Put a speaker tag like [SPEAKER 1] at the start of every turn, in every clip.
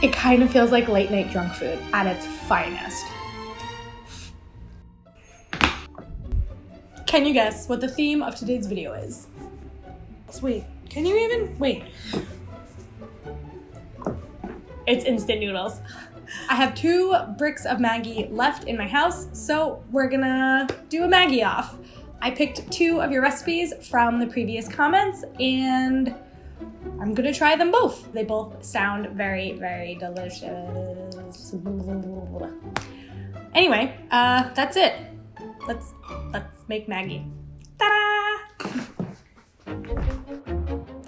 [SPEAKER 1] It kind of feels like late night junk food at its finest. Can you guess what the theme of today's video is? Wait, can you even? Wait. It's instant noodles. I have 2 bricks of Maggi left in my house, so we're gonna do a Maggi off. I picked 2 of your recipes from the previous comments, and I'm gonna try them both. They both sound very, very delicious. Anyway, that's it. Let's make Maggi. Ta-da!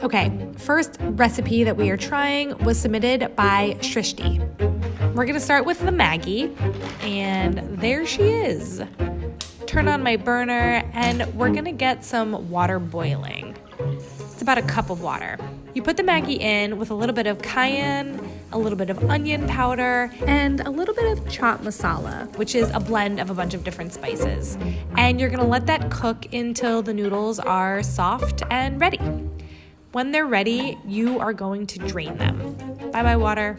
[SPEAKER 1] Okay, first recipe that we are trying was submitted by Srishti. We're gonna start with the Maggi, and there she is. Turn on my burner, and we're gonna get some water boiling. It's about a cup of water. You put the Maggi in with a little bit of cayenne, a little bit of onion powder, and a little bit of chaat masala, which is a blend of a bunch of different spices. And you're gonna let that cook until the noodles are soft and ready. When they're ready, you are going to drain them. Bye-bye, water.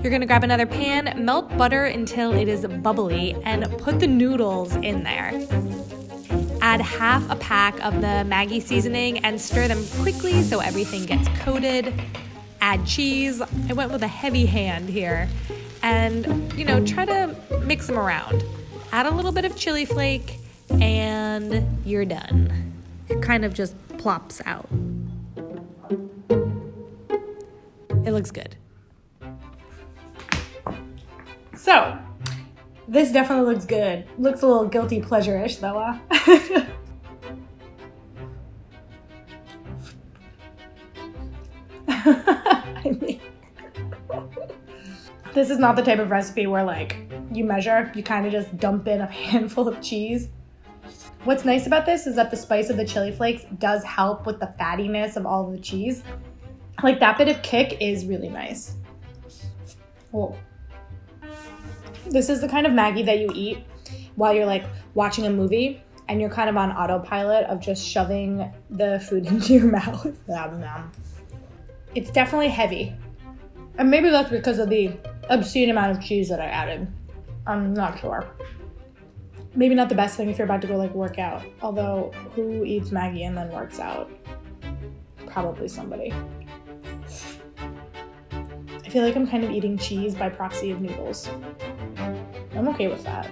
[SPEAKER 1] You're gonna grab another pan, melt butter until it is bubbly, and put the noodles in there. Add half a pack of the Maggi seasoning and stir them quickly so everything gets coated. Add cheese. I went with a heavy hand here. And, try to mix them around. Add a little bit of chili flake, and you're done. It kind of just plops out. It looks good. So, this definitely looks good. Looks a little guilty pleasure-ish though, I mean, this is not the type of recipe where you measure, you kind of just dump in a handful of cheese. What's nice about this is that the spice of the chili flakes does help with the fattiness of all of the cheese. That bit of kick is really nice. Whoa. This is the kind of Maggi that you eat while you're watching a movie and you're kind of on autopilot of just shoving the food into your mouth. It's definitely heavy. And maybe that's because of the obscene amount of cheese that I added. I'm not sure. Maybe not the best thing if you're about to go work out. Although, who eats Maggi and then works out? Probably somebody. I feel like I'm kind of eating cheese by proxy of noodles. I'm okay with that.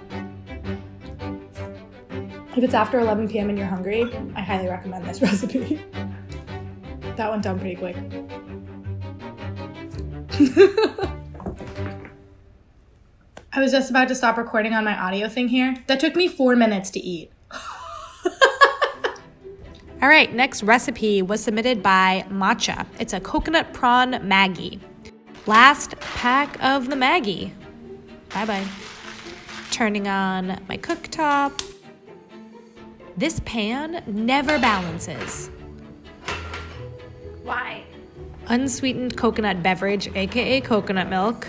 [SPEAKER 1] If it's after 11 p.m. and you're hungry, I highly recommend this recipe. That went down pretty quick. I was just about to stop recording on my audio thing here. That took me 4 minutes to eat. All right, next recipe was submitted by Matcha. It's a coconut prawn Maggi. Last pack of the Maggi. Bye-bye. Turning on my cooktop. This pan never balances. Why? Unsweetened coconut beverage, aka coconut milk.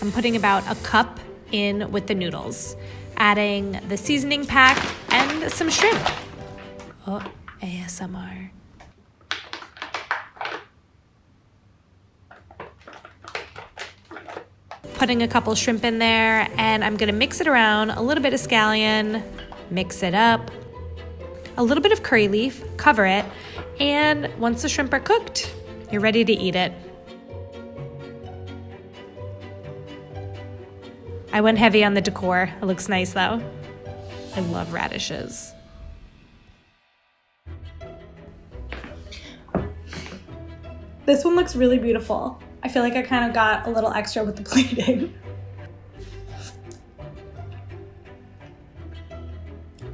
[SPEAKER 1] I'm putting about a cup in with the noodles. Adding the seasoning pack and some shrimp. Oh, ASMR. Putting a couple shrimp in there, and I'm gonna mix it around, a little bit of scallion, mix it up, a little bit of curry leaf, cover it, and once the shrimp are cooked, you're ready to eat it. I went heavy on the decor. It looks nice though. I love radishes. This one looks really beautiful. I feel like I kind of got a little extra with the plating.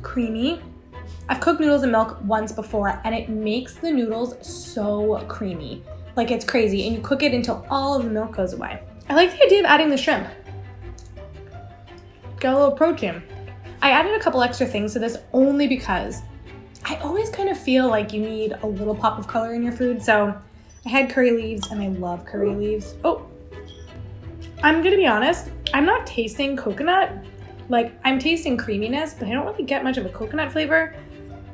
[SPEAKER 1] Creamy. I've cooked noodles in milk once before and it makes the noodles so creamy. It's crazy, and you cook it until all of the milk goes away. I like the idea of adding the shrimp. Got a little protein. I added a couple extra things to this only because I always kind of feel like you need a little pop of color in your food, so I had curry leaves, and I love curry leaves. Oh, I'm gonna be honest, I'm not tasting coconut. I'm tasting creaminess, but I don't really get much of a coconut flavor.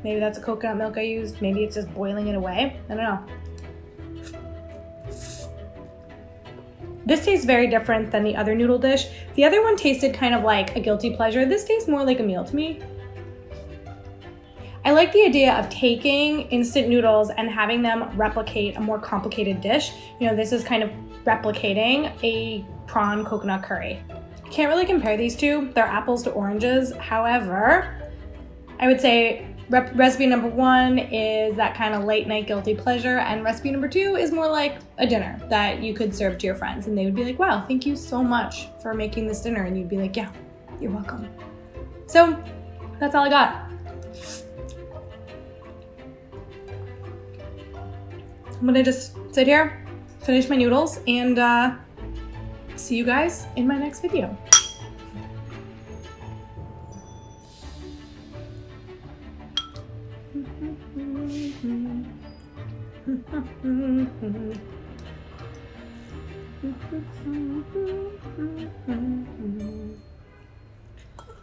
[SPEAKER 1] Maybe that's a coconut milk I used. Maybe it's just boiling it away. I don't know. This tastes very different than the other noodle dish. The other one tasted kind of like a guilty pleasure. This tastes more like a meal to me. I like the idea of taking instant noodles and having them replicate a more complicated dish. You know, this is kind of replicating a prawn coconut curry. I can't really compare these two. They're apples to oranges. However, I would say recipe number 1 is that kind of late night guilty pleasure, and recipe number 2 is more like a dinner that you could serve to your friends and they would be like, wow, thank you so much for making this dinner. And you'd be like, yeah, you're welcome. So that's all I got. I'm gonna just sit here, finish my noodles, and see you guys in my next video.